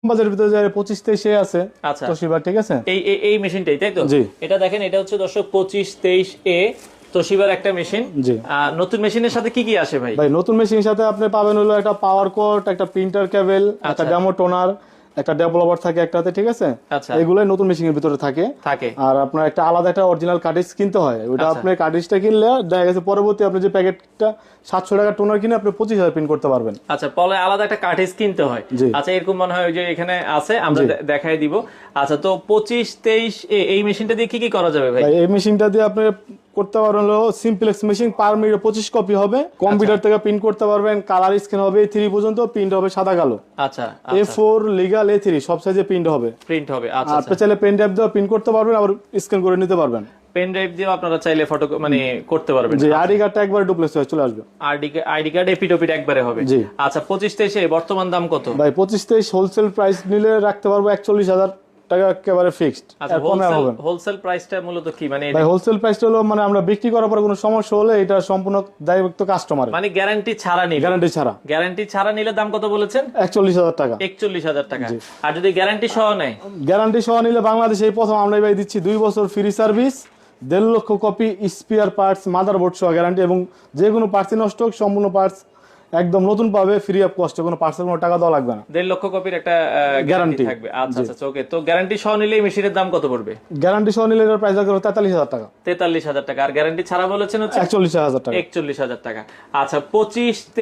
বাজারের ভিতরে যে 25-23 আছে আচ্ছা তোশিবা, ঠিক আছে। এই এই এই মেশিনটাই তাই তো? জি। এটা দেখেন, এটা হচ্ছে দর্শক 25-23A তোশিবার একটা মেশিন। জি। নতুন মেশিনের সাথে কি কি আসে ভাই? ভাই নতুন মেশিনের সাথে আপনি পাবেন হলো একটা পাওয়ার কোড, একটা প্রিন্টার কেবল, একটা আচ্ছা। ডেমো টোনার, একটা ডেভেলপার থাকে একটাতে, ঠিক আছে। আচ্ছা। এগুলাই নতুন মেশিনের ভিতরে থাকে। থাকে। আর আপনার একটা আলাদা একটা অরিজিনাল কার্ট্রিজ কিনতে হয়, ওটা আচ্ছা। আপনি কার্ট্রিজটা কিনলে দেখা গেছে পরবর্তী আপনি যে প্যাকেটটা 700 টাকা টোনার কিনে আপনি 25,000 প্রিন্ট করতে পারবেন। আচ্ছা, পরে আলাদা একটা কার্ট্রিজ কিনতে হয়। জি। আচ্ছা, এরকম মনে হয় ওই যে এখানে আছে, আমরা দেখাই দিব। আচ্ছা, তো 25-23A এই মেশিনটা দিয়ে কি কি করা যাবে ভাই? ভাই এই মেশিনটা দিয়ে আপনি করতে পারবেন হলো সিম্পলেক্স মেশিন, পার মিনিটে 25 কপি হবে। কম্পিউটার থেকে প্রিন্ট করতে পারবেন, কালার স্ক্যান হবে, A3 পর্যন্ত প্রিন্ট হবে, সাদা কালো। আচ্ছা। A4 লিগ্যাল A3 সব সাইজে প্রিন্ট হবে। প্রিন্ট হবে। আচ্ছা আপনি চাইলে পেন ড্রাইভ দিয়ে প্রিন্ট করতে পারবেন, আবার স্ক্যান করে নিতে পারবেন। পেন ড্রাইভ দিয়ে আপনারা চাইলে ফটো মানে করতে পারবেন। জি, আইডি কার্ডটা একবার ডুপ্লেক্স হয়ে চলে আসবে। আইডি কার্ড এপিটোপিট একবারে হবে। জি। আচ্ছা, 25-23 বর্তমান দাম কত? ভাই 25-23 হোলসেল প্রাইস নিলে রাখতে পারবো 41,000 টাকা একেবারে ফিক্সড। আচ্ছা, এর কমে আর হবে না। হোলসেল প্রাইসটা মূলত কি মানে? ভাই হোলসেল প্রাইসটা হলো মানে আমরা বিক্রি করার পর কোনো সমস্যা হলে এটা সম্পূর্ণ দায়িত্ব কাস্টমারের, মানে গ্যারান্টি ছাড়া নিলে? গ্যারান্টি ছাড়া। গ্যারান্টি ছাড়া নিলে দাম কত বলেছেন? 41,000 টাকা। 41,000 টাকা। আর যদি গ্যারান্টি সহ নেয়? গ্যারান্টি সহ নিলে বাংলাদেশে এই প্রথম আমরা ভাই দিচ্ছি 2 বছর ফ্রি সার্ভিস, 1.5 লক্ষ কপি স্পেয়ার পার্টস, মাদারবোর্ড সহ গ্যারান্টি, এবং যে কোনো পার্টস নষ্ট হোক সম্পূর্ণ পার্টস একদম নতুন পাবে ফ্রি অফ কস্টে, কোনো পার্টসের কোনো টাকা দেওয়া লাগবে না। 1.5 লক্ষ কপির একটা গ্যারান্টি থাকবে। আচ্ছা আচ্ছা, ওকে। তো গ্যারান্টি সহ নিলে এই মেশিনের দাম কত পড়বে? গ্যারান্টি সহ নিলে এর প্রাইস লাগবে 43,000 টাকা। 43,000 টাকা। আর গ্যারান্টি ছাড়া বলেছেন হচ্ছে 41,000 টাকা। 41,000 টাকা। আচ্ছা, 25